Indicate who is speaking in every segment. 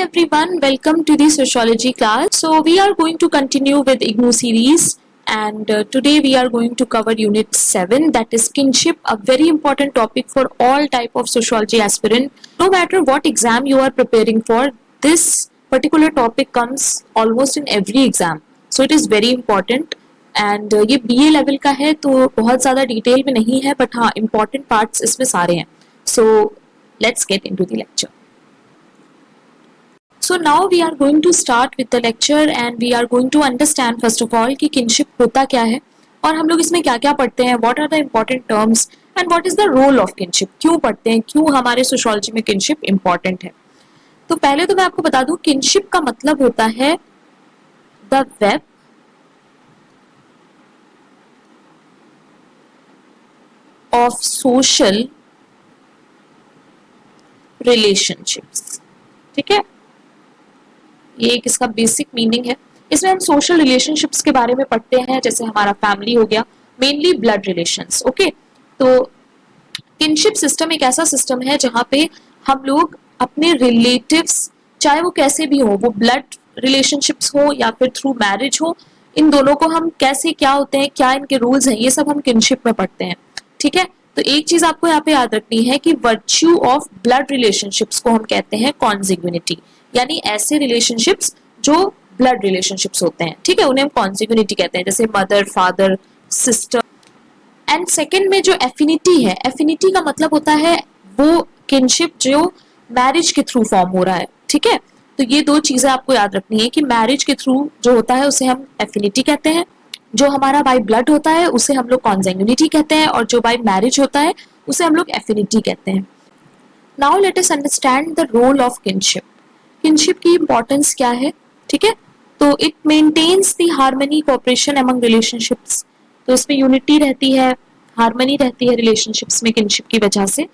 Speaker 1: everyone, welcome to the sociology class. So we are going to continue with IGNOU series and today we are going to cover unit 7, that is kinship, a very important topic for all type of sociology aspirant. No matter what exam you are preparing for, this particular topic comes almost in every exam. So it is very important and ये BA level का है तो बहुत ज़्यादा detail में नहीं है, but हाँ important parts इसमें सारे हैं. So let's get into the lecture. So now we are going to start with the lecture and we are going to understand first of all कि kinship होता क्या है और हम लोग इसमें क्या क्या पढ़ते हैं, what are the important terms and what is the role of kinship, क्यों पढ़ते हैं, क्यों हमारे sociology में kinship important है. तो पहले तो मैं आपको बता दूं kinship का मतलब होता है the web of social relationships. ठीक है, ये एक इसका बेसिक मीनिंग है. इसमें हम सोशल रिलेशनशिप्स के बारे में पढ़ते हैं, जैसे हमारा फैमिली हो गया, मेनली ब्लड रिलेशंस. ओके, तो किनशिप सिस्टम एक ऐसा सिस्टम है जहां पे हम लोग अपने रिलेटिव्स, चाहे वो कैसे भी हो, वो ब्लड रिलेशनशिप्स हो या फिर थ्रू मैरिज हो, इन दोनों को हम कैसे, क्या होते हैं, क्या इनके रूल्स हैं, ये सब हम किनशिप में पढ़ते हैं. ठीक है, तो एक चीज आपको यहाँ पे याद रखनी है कि वर्च्यू ऑफ ब्लड रिलेशनशिप्स को हम कहते हैं कॉन्जिग्यूनिटी, यानी ऐसे रिलेशनशिप्स जो ब्लड रिलेशनशिप्स होते हैं. ठीक है, उन्हें हम कॉन्जिग्यूनिटी कहते हैं, जैसे mother, father, sister. And second में जो एफिनिटी है, एफिनिटी का मतलब होता है वो किनशिप जो मैरिज के थ्रू फॉर्म हो रहा है. ठीक है, तो ये दो चीजें आपको याद रखनी है कि मैरिज के थ्रू जो होता है उसे हम एफिनिटी कहते हैं, जो हमारा बाय ब्लड होता है उसे हम लोग कॉन्जिग्यूनिटी कहते हैं, और जो बाय मैरिज होता है उसे हम लोग एफिनिटी कहते हैं. Now let us understand the role of kinship. Kinship की इंपॉर्टेंस क्या है. ठीक है, तो it maintains the harmony cooperation among relationships. तो इसमें यूनिटी रहती है, हार्मनी रहती है रिलेशनशिप्स में किनशिप की वजह से.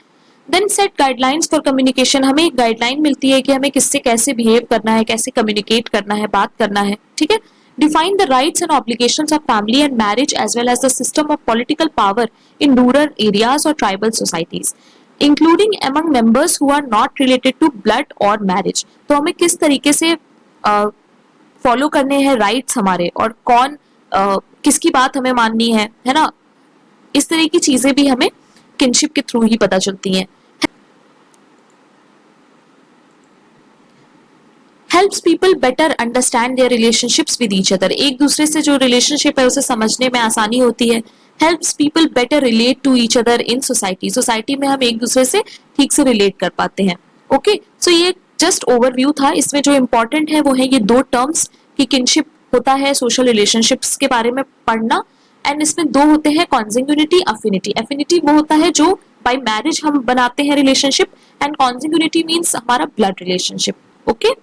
Speaker 1: Then set guidelines for communication. हमें एक गाइडलाइन मिलती है कि हमें किससे कैसे बिहेव करना है, कैसे कम्युनिकेट करना है, बात करना है. ठीक है, define the rights and obligations of family and marriage as well as the system of political power in rural areas or tribal societies, including among members who are not related to blood or marriage. तो हमें किस तरीके से follow करने हैं rights हमारे, और कौन किसकी बात हमें माननी है ना, इस तरह की चीजें भी हमें किनशिप के थ्रू ही पता चलती हैं. Helps people better understand their relationships with each other. एक दूसरे से जो रिलेशनशिप है उसे समझने में आसानी होती है. Helps people better relate to each other in society. Society में हम एक दूसरे से ठीक से रिलेट कर पाते हैं. ओके, सो ये जस्ट ओवरव्यू था. इसमें जो इम्पोर्टेंट है वो है ये दो टर्म्स कि किनशिप होता है सोशल रिलेशनशिप्स के बारे में पढ़ना, एंड इसमें दो होते हैं कॉन्जिग्यूनिटी, अफिनिटी. अफिनिटी वो होता है जो बाय मैरिज हम बनाते हैं रिलेशनशिप, एंड कॉन्जिग्यूनिटी मीन्स हमारा blood relationship. Okay,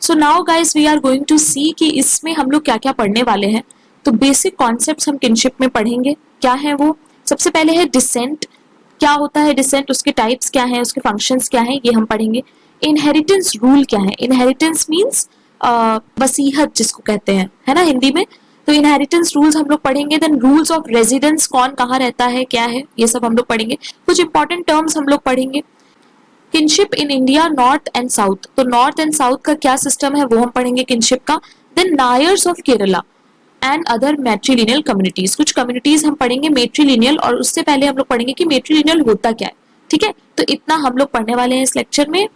Speaker 1: so now guys we are going to see कि इसमें हम लोग क्या क्या पढ़ने वाले हैं. तो बेसिक कॉन्सेप्ट्स हम किनशिप में पढ़ेंगे. क्या है वो? सबसे पहले है डिसेंट. क्या होता है डिसेंट, उसके टाइप्स क्या हैं, उसके फंक्शंस क्या हैं, ये हम पढ़ेंगे. इनहेरिटेंस रूल क्या है. इनहेरिटेंस मीन्स वसीहत जिसको कहते हैं, है ना हिंदी में. तो इनहेरिटेंस रूल्स हम लोग पढ़ेंगे. देन रूल्स ऑफ रेजिडेंस, कौन कहाँ रहता है, क्या है, ये सब हम लोग पढ़ेंगे. कुछ इंपॉर्टेंट टर्म्स हम लोग पढ़ेंगे. Kinship in India north and south. तो नॉर्थ एंड साउथ का क्या सिस्टम है वो हम पढ़ेंगे किनशिप का. Then Nairs of Kerala and other matrilineal communities. कुछ कम्युनिटीज हम पढ़ेंगे मैट्रिलिनियल, और उससे पहले हम लोग पढ़ेंगे कि मैट्रिलिनियल होता क्या है. ठीक है, तो इतना हम लोग पढ़ने वाले हैं इस लेक्चर में.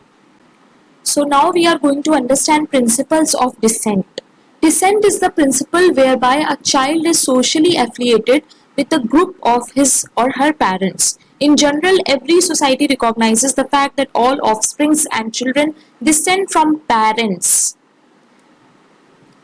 Speaker 1: So now we are going to understand principles of descent. Descent is the principle whereby a child is socially affiliated with a group of his or her parents. In general, every society recognizes the fact that all offsprings and children descend from parents,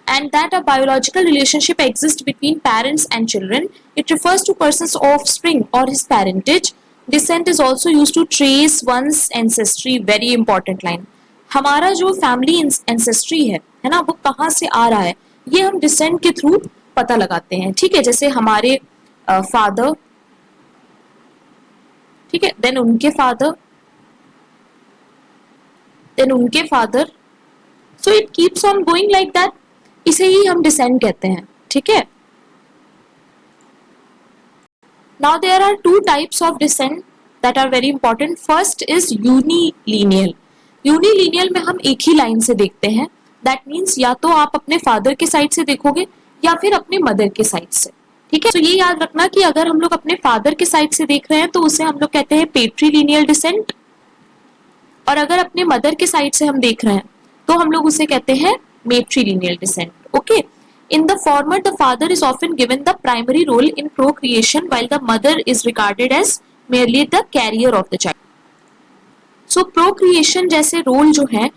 Speaker 1: and that a biological relationship exists between parents and children. It refers to person's offspring or his parentage. Descent is also used to trace one's ancestry. Very important line. हमारा जो family ancestry है ना, वो कहाँ से आ रहा है, ये हम डिसेंट के थ्रू पता लगाते हैं. ठीक है, जैसे हमारे फादर, ठीक है, देन उनके फादर, देन उनके father. So it keeps on going like that. इसे ही हम डिसेंट कहते हैं. ठीक है, now there are two types of descent. that are very important. First is unilineal. Unilineal में हम एक ही लाइन से देखते हैं. दैट मीन्स या तो आप अपने फादर के साइड से देखोगे या फिर अपने मदर के साइड से. ठीक है, तो ये याद रखना कि अगर हम लोग अपने फादर के साइड से देख रहे हैं तो उसे हम लोग कहते हैं पेट्रीलिनियल डिसेंट, और अगर अपने मदर के साइड से हम देख रहे हैं तो हम लोग उसे कहते हैं matrilineal descent. Okay, in the former the father is often given the primary role in procreation while the mother is regarded as merely the carrier of the child. So procreation जैसे रोल जो है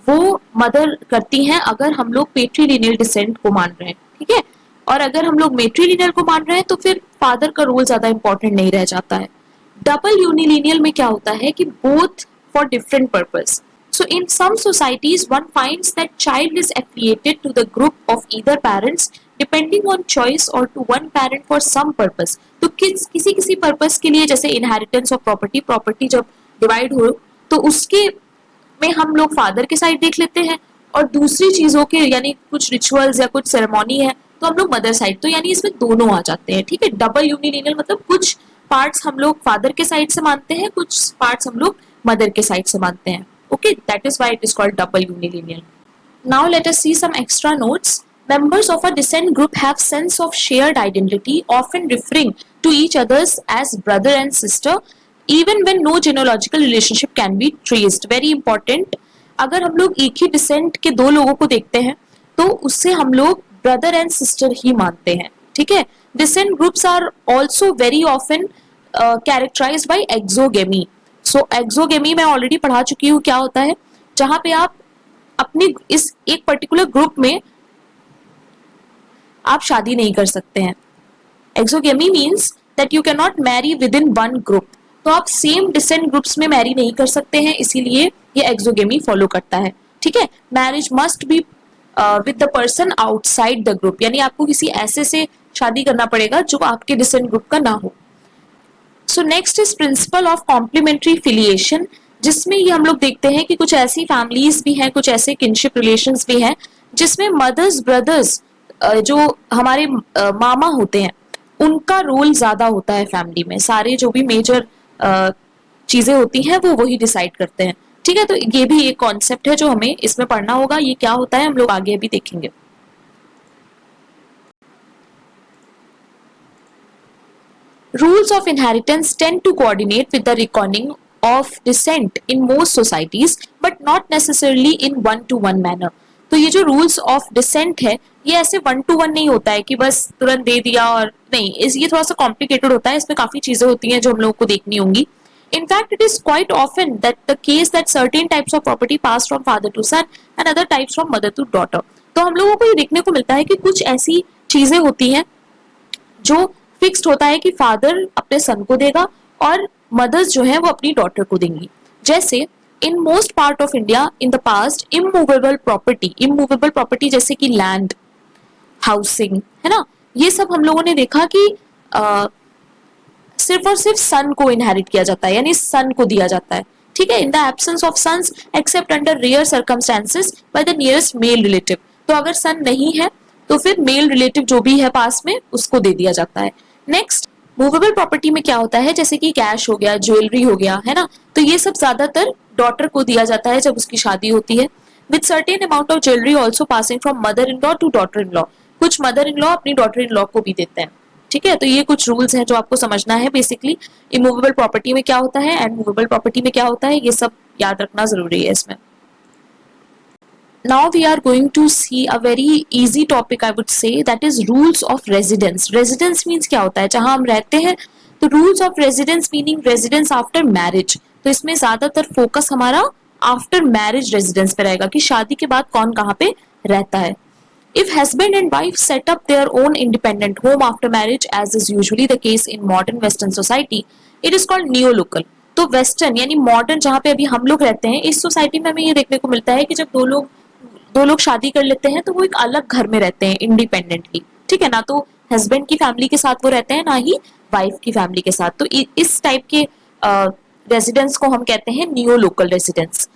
Speaker 1: वो mother करती हैं अगर हम लोग पेट्रीलिनियल decent को मान रहे हैं. ठीक है, और अगर हम लोग मेट्रीलिनियल को मान रहे हैं तो फिर फादर का रोल ज्यादा इंपॉर्टेंट नहीं रह जाता है. डबल यूनिलिनियल में क्या होता है कि both for different purpose. So in some societies one finds that child is affiliated to the group of either parents depending on choice or to one parent for some purpose. तो किसी purpose के लिए, जैसे inheritance of property जब divide हो तो उसके में हम लोग फादर के साइड देख लेते हैं, और दूसरी चीजों के यानी कुछ रिचुअल्स या कुछ सेरेमोनी है तो हम लोग मदर साइड. तो यानी इसमें दोनों आ जाते हैं. ठीक है, डबल यूनिलिनियल मतलब कुछ पार्ट्स हम लोग फादर के साइड से मानते हैं, कुछ पार्ट्स हम लोग मदर के साइड से मानते हैं. Okay, that is why it is called double unilineal. Now let us see some extra notes. Members of a descent group have sense of shared identity, often referring to each others as brother and sister, even when no genealogical relationship can be traced. Very important. अगर हम लोग एक ही descent के दो लोगों को देखते हैं तो उससे हम लोग brother and sister ही मानते हैं. ठीक है, descent groups are also very often characterized by exogamy. So exogamy मैं ऑलरेडी पढ़ा चुकी हूँ क्या होता है, जहां पे आप अपनी इस एक पर्टिकुलर ग्रुप में आप शादी नहीं कर सकते हैं. Exogamy means that you can not marry with in one group. तो आप सेम डिसेंट ग्रुप्स में मैरी नहीं कर सकते हैं, इसीलिए ये एक्सोगेमी फॉलो करता है. ठीक है, marriage must be with the person outside the group, यानी आपको किसी ऐसे से शादी करना पड़ेगा जो आपके डिसेंट ग्रुप का ना हो. So next is principle of complementary filiation, जिसमें ये हम लोग देखते हैं कि कुछ ऐसी फैमिलीज भी हैं, कुछ ऐसे किनशिप रिलेशंस भी हैं जिसमें मदर्स ब्रदर्स जो हमारे मामा होते हैं उनका रोल ज्यादा होता है फैमिली में. सारे जो भी मेजर चीजें होती हैं वो वही डिसाइड करते हैं. ठीक है, तो ये भी एक कॉन्सेप्ट है जो हमें इसमें पढ़ना होगा. ये क्या होता है हम लोग आगे भी देखेंगे. Rules of inheritance tend to coordinate with the reckoning of descent in most societies, but not necessarily in one-to-one manner. तो ये जो rules of descent है ये ऐसे one to one नहीं होता है कि बस तुरंत दे दिया और नहीं. ये थोड़ा सा complicated होता है, इसमें काफी चीजें होती हैं जो हम लोगों को देखनी होंगी. In fact, it is quite often that the case that certain types of property pass from father to son and other types from mother to daughter. तो हम लोगों को ये देखने को मिलता है कि कुछ ऐसी चीजें होती हैं जो फिक्स्ड होता है कि फादर अपने सन को देगा और मदर्स जो है वो अपनी डॉटर को देंगी. जैसे in most part of India in the past immovable property जैसे कि लैंड, हाउसिंग है ना, ये सब हम लोगों ने देखा कि सिर्फ और सिर्फ सन को इनहेरिट किया जाता है, यानी सन को दिया जाता है. ठीक है, in the absence of sons except under rare circumstances by the nearest male relative. तो अगर सन नहीं है तो फिर मेल रिलेटिव जो भी है पास में उसको दे दिया जाता है. नेक्स्ट, मूवेबल प्रॉपर्टी में क्या होता है, जैसे कि कैश हो गया, ज्वेलरी हो गया, है ना, तो ये सब ज्यादातर डॉटर को दिया जाता है जब उसकी शादी होती है. With certain amount of jewellery also passing from mother in law to daughter in law. कुछ मदर इन लॉ अपनी डॉटर इन लॉ को भी देते हैं. ठीक है, तो ये कुछ रूल्स हैं जो आपको समझना है. बेसिकली इमूवेबल प्रॉपर्टी में क्या होता है एंड मूवेबल प्रॉपर्टी में क्या होता है, ये सब याद रखना जरूरी है इसमें. Now we are going to see a very easy topic, I would say, that is rules of residence. Residence means क्या होता है, जहां हम रहते हैं. तो rules of residence meaning residence after marriage. तो इसमें ज्यादातर फोकस हमारा आफ्टर मैरिज रेजिडेंस पे रहेगा कि शादी के बाद कौन कहाँ पे रहता है. If husband and wife set up their own independent home after marriage, as is usually the case in modern Western society, it is called neo-local. तो वेस्टर्न यानी मॉडर्न जहाँ पे अभी हम लोग रहते हैं, इस सोसाइटी में हमें ये देखने को मिलता है कि जब दो लोग शादी कर लेते हैं तो वो एक अलग घर में रहते हैं इंडिपेंडेंटली. ठीक है ना, तो हस्बैंड की फैमिली के साथ वो रहते हैं, ना ही वाइफ की फैमिली के साथ. तो इस टाइप के रेजिडेंस को हम कहते हैं नियो लोकल रेजिडेंस.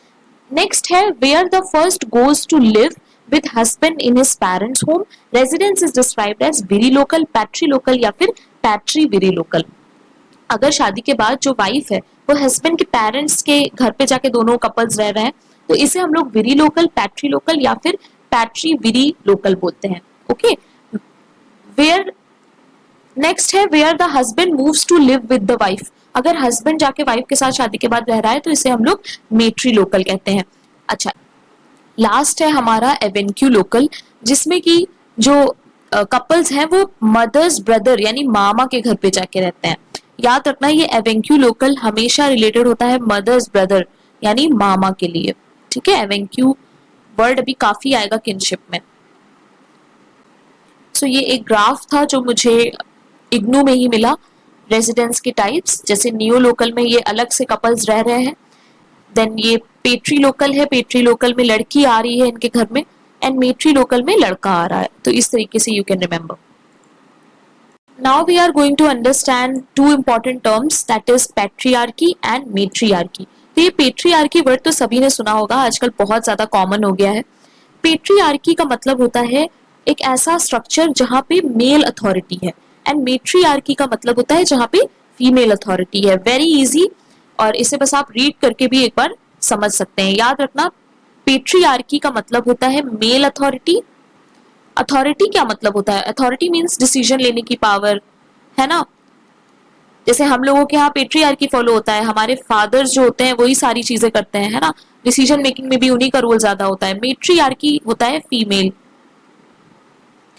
Speaker 1: नेक्स्ट है where the first goes to live with husband in his parents home. Residence is described as viri local, patri local या फिर पैट्री विरी लोकल. अगर शादी के बाद जो वाइफ है वो हस्बैंड के पेरेंट्स के घर पे जाके दोनों कपल्स रह रहे हैं, तो इसे हम लोग विरी लोकल, पैट्री लोकल या फिर पैट्री विरी लोकल बोलते हैं। ओके, वेयर नेक्स्ट है where the husband moves to live with the wife. अगर हस्बैंड जाके वाइफ के साथ शादी के बाद रह रहा है तो इसे हम लोग मेट्री लोकल कहते हैं। अच्छा, लास्ट है हमारा एवेंक्यू लोकल, जिसमें कि जो कपल्स हैं वो मदर्स ब्रदर यानी मामा के घर पे जाके रहते हैं। याद रखना ये एवेंक्यू लोकल हमेशा रिलेटेड होता है मदर्स ब्रदर यानी मामा के लिए। ठीक है, एवेंक्यू वर्ड अभी काफी आएगा किनशिप में। सो ये एक ग्राफ था जो मुझे इग्नू में ही मिला, रेजिडेंस के टाइप्स। जैसे नियो लोकल में ये अलग से कपल्स रह रहे हैं, देन ये पेट्री लोकल है, पेट्री लोकल में लड़की आ रही है इनके घर में, एंड मेट्री लोकल में लड़का आ रहा है। तो इस तरीके से you can remember. Now we are going to understand two important terms, that is patriarchy and matriarchy. तो ये पेट्रियार्की वर्ड तो सभी ने सुना होगा, आजकल बहुत ज्यादा कॉमन हो गया है। पेट्रियार्की का मतलब होता है एक ऐसा स्ट्रक्चर जहां पे मेल अथॉरिटी है, एंड मेट्रियार्की का मतलब होता है जहां पे फीमेल अथॉरिटी है। वेरी इजी, और इसे बस आप रीड करके भी एक बार समझ सकते हैं। याद रखना, पेट्रियार्की का मतलब होता है मेल अथॉरिटी। अथॉरिटी क्या मतलब होता है? अथॉरिटी मीन्स डिसीजन लेने की पावर, है ना। जैसे हम लोगों के यहाँ पेट्रियार्की फॉलो होता है, हमारे फादर्स जो होते हैं वही सारी चीजें करते हैं, है ना। डिसीजन मेकिंग में भी उन्हीं का रोल ज्यादा होता है। मेट्रियार्की होता है फीमेल।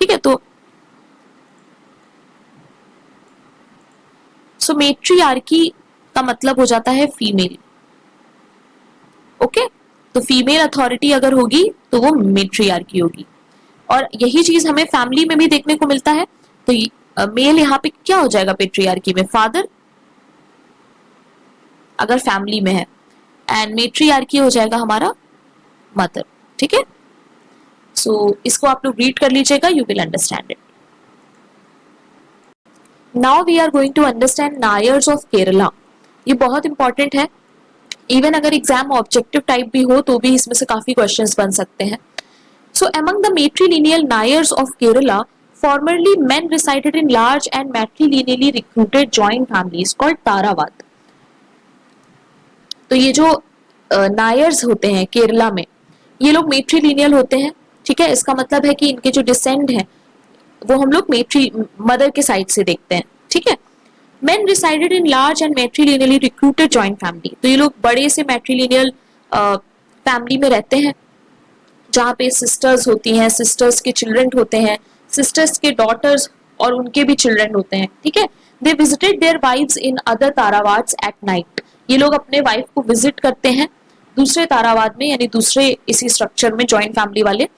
Speaker 1: ठीक है, तो सो मेट्रियार्की का मतलब हो जाता है फीमेल। ओके, तो फीमेल अथॉरिटी अगर होगी तो वो मेट्रियार्की होगी। और यही चीज हमें फैमिली में भी देखने को मिलता है। तो मेल यहाँ पे क्या हो जाएगा पेट्रियार्की में? फादर, अगर फैमिली में है, एंड मेट्रियार्की हो जाएगा हमारा मदर। ठीक है, सो इसको आप लोग रीड कर लीजिएगा, you will understand it. Now we are going to understand Nairs of Kerala. ये बहुत इंपॉर्टेंट है, इवन अगर एग्जाम ऑब्जेक्टिव टाइप भी हो तो भी इसमें से काफी क्वेश्चंस बन सकते हैं। So among the matrilineal Nairs of Kerala, formerly men resided in large and matrilineally recruited joint families called तारावाद। तो ये जो नायर्स होते हैं केरला में, ये लोग मेट्रीलिनियल होते हैं। ठीक है, इसका मतलब है कि इनके जो डिसेंड हैं वो हम लोग मेट्री मदर के साइड से देखते हैं। ठीक है, men resided in large and matrilineally recruited joint family। तो ये लोग बड़े से matrilineal फैमिली में रहते हैं जहाँ पे सिस्टर्स होती हैं, सिस्टर्स के चिल्ड्रन होते हैं, सिस्टर्स के डॉटर्स और उनके भी चिल्ड्रन होते हैं। ठीक है, they visited their wives in other tharavads at night. ये लोग अपने वाइफ को विजिट करते हैं दूसरे तारावाद में, यानी दूसरे इसी स्ट्रक्चर में, जॉइंट फैमिली वाले।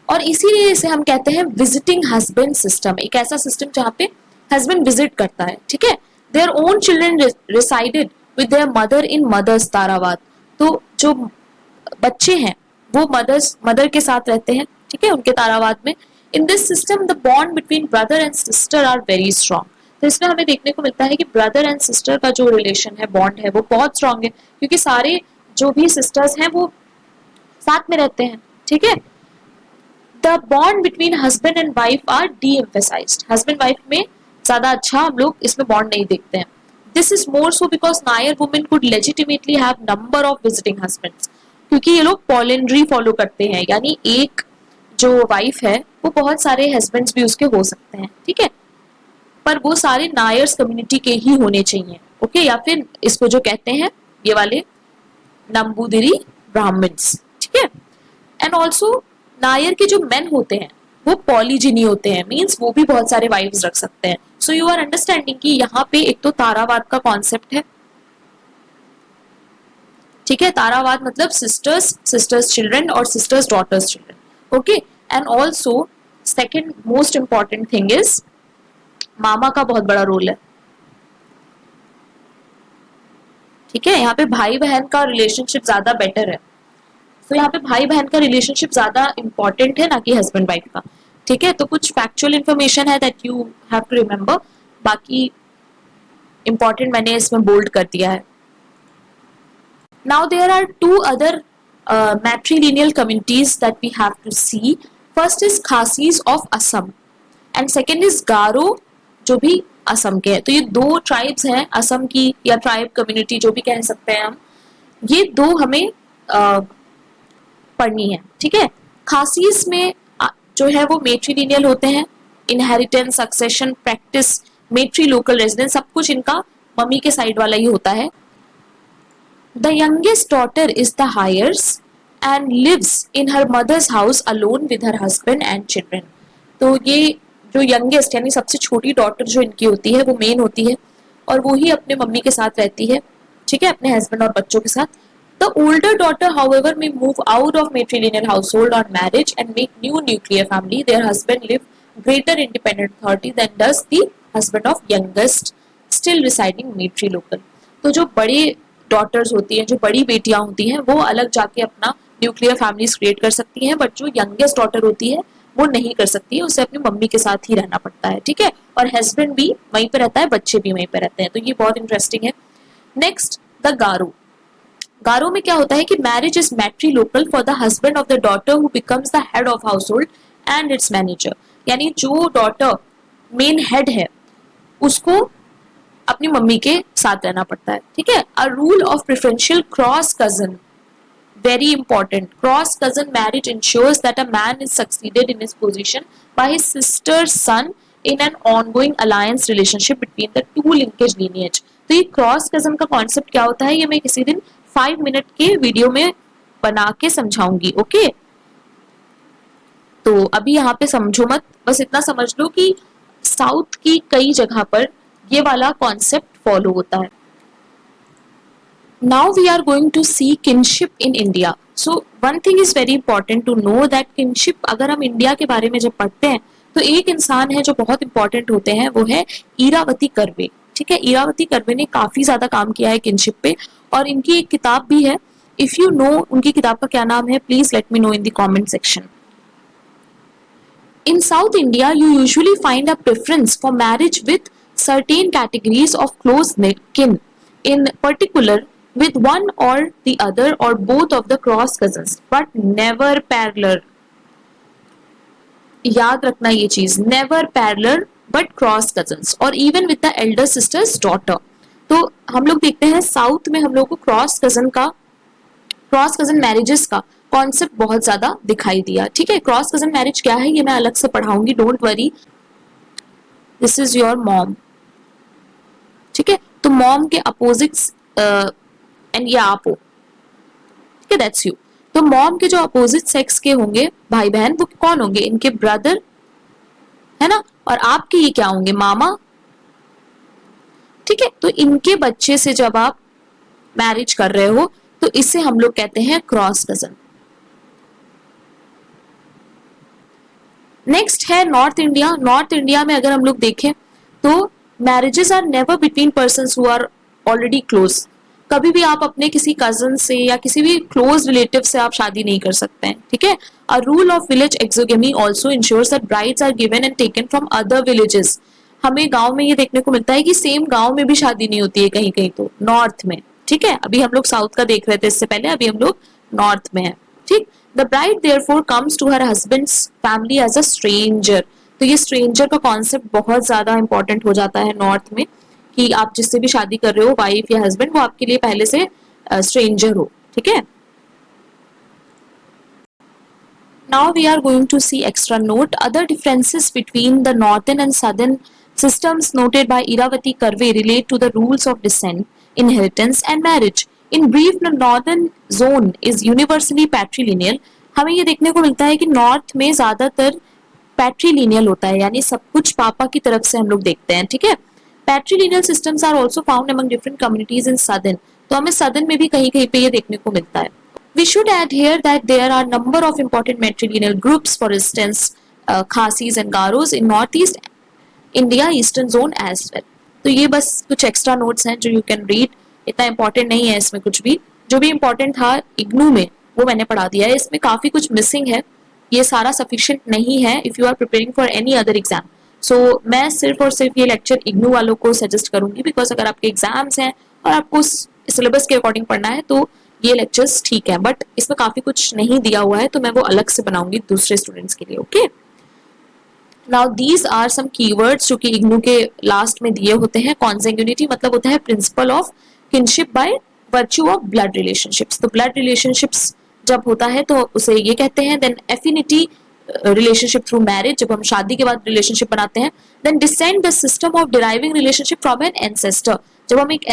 Speaker 1: और इसीलिए इसे हम कहते हैं विजिटिंग हस्बैंड सिस्टम, एक ऐसा सिस्टम जहाँ पे हस्बैंड विजिट करता है। ठीक है, their own children resided with their mother in mother's tharavad. तो जो बच्चे हैं वो मदर के साथ रहते हैं। ठीक है, उनके तारावाद में। In this system the bond between brother and sister are very strong. तो इसमें हमें देखने को मिलता है कि ब्रदर एंड सिस्टर का जो रिलेशन है, बॉन्ड है, वो बहुत स्ट्रॉन्ग है, क्योंकि सारे जो भी सिस्टर्स हैं वो साथ में रहते हैं। ठीक है, the bond between husband and wife R D emphasised. Husband wife में ज्यादा अच्छा हम लोग इसमें बॉन्ड नहीं देखते हैं। This is more so because Nayar women could legitimately have number of visiting husbands, क्योंकि ये लोग पॉलिंड्री फॉलो करते हैं, यानी एक जो वाइफ है वो बहुत सारे हस्बैंड्स भी उसके हो सकते हैं। ठीक है, पर वो सारे नायर्स कम्युनिटी के ही होने चाहिए। ओके, या फिर इसको जो कहते हैं ये वाले नंबूदिरी ब्राह्मण्स। ठीक है, एंड ऑल्सो नायर के जो मेन होते हैं वो पॉलीजिनी होते हैं, मीन्स वो भी बहुत सारे वाइफ्स रख सकते हैं। सो यू आर अंडरस्टैंडिंग कि यहाँ पे एक तो तारावाद का कॉन्सेप्ट है। ठीक है, तारावाद मतलब सिस्टर्स, सिस्टर्स चिल्ड्रन और sister's daughter's children. Okay, and also second most important thing is मामा का बहुत बड़ा रोल है। ठीक है, यहाँ पे भाई बहन का रिलेशनशिप ज्यादा बेटर है। तो यहाँ पे भाई बहन का रिलेशनशिप ज्यादा इंपॉर्टेंट है ना कि हस्बैंड वाइफ का। ठीक है, तो कुछ फैक्चुअल इंफॉर्मेशन है that you have to remember, बाकी इंपॉर्टेंट मैंने इसमें बोल्ड कर दिया है। Now there are two other matrilineal communities that we have to see. First is Khasis of Assam and second is Garo, जो भी असम के हैं। तो ये दो ट्राइब्स हैं असम की, या ट्राइब कम्युनिटी जो भी कह सकते हैं हम, ये दो हमें पढ़नी है, ठीक है। खासीस में जो है वो मेट्रीलिनियल होते हैं, inheritance, succession, practice, matri local residence, सब कुछ इनका मम्मी के साइड वाला ही होता है। The youngest daughter is the heiress and lives in her mother's house alone with her husband and children. तो ये जो यंगेस्ट यानी सबसे छोटी डॉटर जो इनकी होती है वो मेन होती है, और वो ही अपने मम्मी के साथ रहती है, ठीक है, अपने हस्बैंड और बच्चों के साथ। The older daughter, however, may move out of matrilineal household on marriage and make new nuclear family. Their husband live greater independent authority than does the husband of youngest, still residing matrilocal. तो जो बड़े daughters होती हैं, जो बड़ी बेटियां होती हैं, वो अलग जाके अपना न्यूक्लियर फैमिलीज क्रिएट कर सकती हैं, बट जो यंगेस्ट डॉटर होती है वो नहीं कर सकती है, उसे अपनी मम्मी के साथ ही रहना पड़ता है, ठीक है। और हस्बैंड भी वहीं पे रहता है, बच्चे भी वहीं पे रहते हैं। तो ये बहुत इंटरेस्टिंग है। नेक्स्ट, द गारो। गारो में क्या होता है कि marriage is matri local for the husband of the daughter who becomes the head of household and its manager. यानी जो डॉटर मेन हेड है उसको अपनी मम्मी के साथ रहना पड़ता है, ठीक है। A rule of preferential cross cousin, very important. Cross cousin marriage ensures that a man is succeeded in his position by his sister's son in an ongoing alliance relationship between the two linkage lineage. तो ये cross cousin का concept क्या होता है, ये मैं किसी दिन 5 मिनट के वीडियो में बना के समझाऊंगी, ओके। तो अभी यहाँ पे समझो मत, बस इतना समझ लो कि साउथ की कई जगह पर ये वाला कॉन्सेप्ट फॉलो होता है। Now we are going to see kinship in India. So one thing is very important to know that kinship, अगर हम इंडिया के बारे में जब पढ़ते हैं तो एक इंसान है जो बहुत इंपॉर्टेंट होते हैं, वो है इरावती कर्वे, ठीक है। इरावती कर्वे ने काफी ज्यादा काम किया है किनशिप पे, और इनकी एक किताब भी है। इफ यू नो उनकी किताब का क्या नाम है, please let me know in the comment section. In South India, you usually find a preference for marriage with certain categories of close kin, in particular with one or the other or both of the cross cousins, but never parallel. याद रखना ये चीज, never parallel but cross cousins, और even with the elder sister's daughter. तो हम लोग देखते हैं साउथ में हम लोग को क्रॉस कजन मैरिजेस का कॉन्सेप्ट बहुत ज्यादा दिखाई दिया, ठीक है। क्रॉस कजन मैरिज क्या है ये मैं अलग से पढ़ाऊंगी, don't worry. This is your mom, ठीक है। तो मॉम के अपोजिट्स एंड ये आप हो, ठीक है, दैट्स यू। तो मॉम के जो अपोजिट सेक्स के होंगे भाई बहन, वो कौन होंगे, इनके ब्रदर, है ना। और आपके ये क्या होंगे, मामा, ठीक है। तो इनके बच्चे से जब आप मैरिज कर रहे हो तो इसे हम लोग कहते हैं क्रॉस कजन। नेक्स्ट है नॉर्थ इंडिया। नॉर्थ इंडिया में अगर हम लोग देखें तो marriages are never between persons who are already close. कभी भी आप अपने किसी कजन से या किसी भी क्लोज रिलेटिव से आप शादी नहीं कर सकते हैं, ठीक है। A rule of village exogamy also ensures that brides are given and taken from other villages. हमें गांव में ये देखने को मिलता है कि सेम गांव में भी शादी नहीं होती है कहीं कहीं, तो नॉर्थ में, ठीक है। अभी हम लोग साउथ का देख रहे थे इससे पहले, अभी हम लोग नॉर्थ में है, ठीक। The bride therefore comes to her husband's family as a stranger. तो ये स्ट्रेंजर का कॉन्सेप्ट बहुत ज्यादा इंपॉर्टेंट हो जाता है नॉर्थ में, कि आप जिससे भी शादी कर रहे हो, वाइफ या हस्बैंड, वो आपके लिए पहले से स्ट्रेंजर हो, ठीक है। Now we are going to see extra note other differences between the northern and southern systems noted by Iravati Karve relate to the rules of descent, inheritance and marriage. In brief, the northern zone is universally patrilineal. हमें ये देखने को मिलता है कि north में ज्यादातर पैट्रीलिनियल होता है, यानी सब कुछ पापा की तरफ से हम लोग देखते हैं, ठीक है। Patrilineal systems are also found among different communities in southern. तो हमें सदर्न में भी कहीं कहीं पे ये देखने को मिलता है। We should add here that there are number of important matrilineal groups, for instance, Khasis and Garos in northeast India, eastern zone as well. तो ये बस कुछ एक्स्ट्रा नोट्स हैं जो यू कैन रीड, इतना इंपॉर्टेंट नहीं है इसमें कुछ भी। जो भी इंपॉर्टेंट था इग्नू में वो मैंने पढ़ा दिया है, इसमें काफी कुछ मिसिंग है, ये सारा सफिशिएंट नहीं है if you are preparing for any other exam. So मैं सिर्फ और सिर्फ ये लेक्चर इग्नू वालों को सजेस्ट करूंगी, बिकॉज अगर आपके एग्जाम्स हैं और आपको सिलेबस के अकॉर्डिंग पढ़ना है तो ये लेक्चर्स ठीक है, बट इसमें काफी कुछ नहीं दिया हुआ है, तो मैं वो अलग से बनाऊंगी दूसरे स्टूडेंट्स के लिए, okay. Now these are some keywords जो कि इग्नू के लास्ट में दिए होते हैं। कॉन्सेग्यूनिटी मतलब होता है principle of kinship by virtue of blood relationships. तो ब्लड रिलेशनशिप्स जब होता है तो उसे ये कहते हैं। Then affinity relationship through marriage, जब हम शादी के बाद रिलेशनशिप बनाते हैं। Then descent the system of deriving relationship from an ancestor, जब हम एक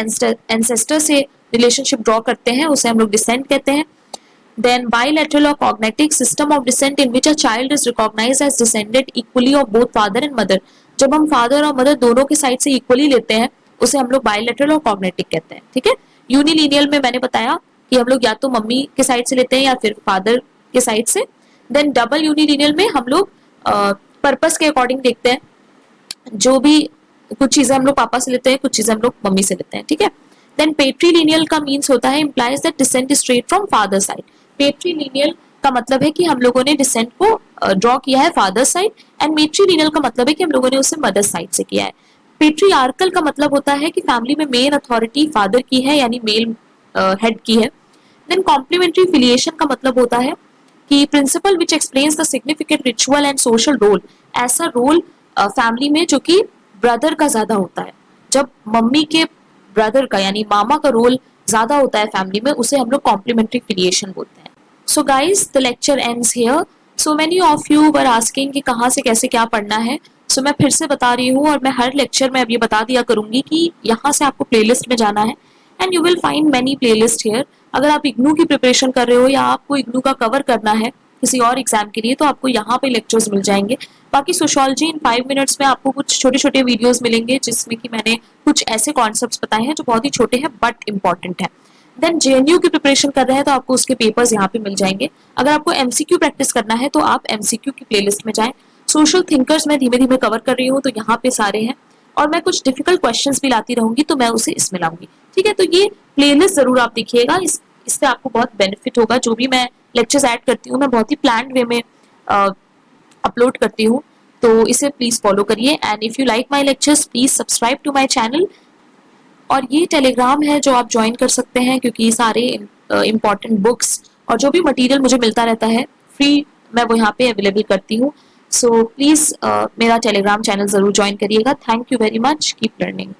Speaker 1: एंसेस्टर से रिलेशनशिप ड्रॉ करते हैं उसे हम लोग डिसेंड कहते हैं। Then bilateral or cognatic system of descent in which a child is recognized as descended equally of both father and mother, जब हम फादर और मदर दोनों के साइड से इक्वली लेते हैं उसे हम लोग बायलैटरल और कॉग्नेटिक कहते हैं। ठीक है, यूनिलिनियल में मैंने बताया कि हम लोग या तो मम्मी के साइड से लेते हैं या फिर फादर के साइड से। देन डबल यूनिलिनियल में हम लोग पर्पस के अकॉर्डिंग देखते हैं, जो भी कुछ चीजें हम लोग पापा से लेते हैं, कुछ चीजें हम लोग मम्मी से लेते हैं। ठीक है, देन पेट्रीलिनियल का मीन्स होता है implies that descent is straight from father side. Patrilineal का मतलब है कि हम लोगों ने डिसेंट को ड्रॉ किया है फादर साइड, एंड मेट्रीलिनियल का मतलब है कि हम लोगों ने उसे मदर साइड से किया है। पेट्रीआर्कल का मतलब होता है कि फैमिली में मेन अथॉरिटी फादर की है, यानी मेल हेड की है। देन कॉम्प्लीमेंट्री फिलिएशन का मतलब होता है कि principle which explains the significant ritual and social role, ऐसा रोल फैमिली में जो कि ब्रदर का ज्यादा होता है। जब मम्मी के ब्रदर का यानी मामा का रोल ज्यादा होता है फैमिली में, उसे हम लोग कॉम्प्लीमेंट्री फिलिएशन बोलते हैं। So guys the lecture ends here. So many of you were asking कि कहाँ से कैसे क्या पढ़ना है। सो मैं फिर से बता रही हूँ और मैं हर लेक्चर में अब ये बता दिया करूंगी कि यहाँ से आपको प्लेलिस्ट में जाना है and you will find many playlist here. अगर आप इग्नू की प्रिपरेशन कर रहे हो या आपको इग्नू का कवर करना है किसी और एग्जाम के लिए, तो आपको यहाँ पे लेक्चर्स मिल जाएंगे। बाकी सोशियोलॉजी इन 5 मिनट्स में आपको कुछ छोटे छोटे वीडियोस मिलेंगे जिसमें कि मैंने कुछ ऐसे कॉन्सेप्ट्स बताए हैं जो बहुत ही छोटे हैं बट इंपॉर्टेंट है। देन जेएनयू की प्रिपरेशन कर रहे हैं तो आपको उसके पेपर्स यहाँ पे मिल जाएंगे। अगर आपको एमसीक्यू प्रैक्टिस करना है तो आप एमसीक्यू की प्लेलिस्ट में जाएं। सोशल थिंकर्स मैं धीमे धीमे कवर कर रही हूँ तो यहाँ पे सारे हैं, और मैं कुछ डिफिकल्ट क्वेश्चंस भी लाती रहूंगी तो मैं उसे इसमें लाऊंगी। ठीक है, तो ये प्लेलिस्ट जरूर आप देखिएगा, इससे आपको बहुत बेनिफिट होगा। जो भी मैं लेक्चर्स ऐड करती हूँ मैं बहुत ही प्लान्ड वे में अपलोड करती हूँ, तो इसे प्लीज फॉलो करिए। And if you like my lectures please subscribe to my channel. और ये टेलीग्राम है जो आप ज्वाइन कर सकते हैं, क्योंकि सारे इंपॉर्टेंट बुक्स और जो भी मटेरियल मुझे मिलता रहता है फ्री मैं वो यहाँ पे अवेलेबल करती हूँ। सो प्लीज मेरा टेलीग्राम चैनल जरूर ज्वाइन करिएगा। Thank you very much, keep learning.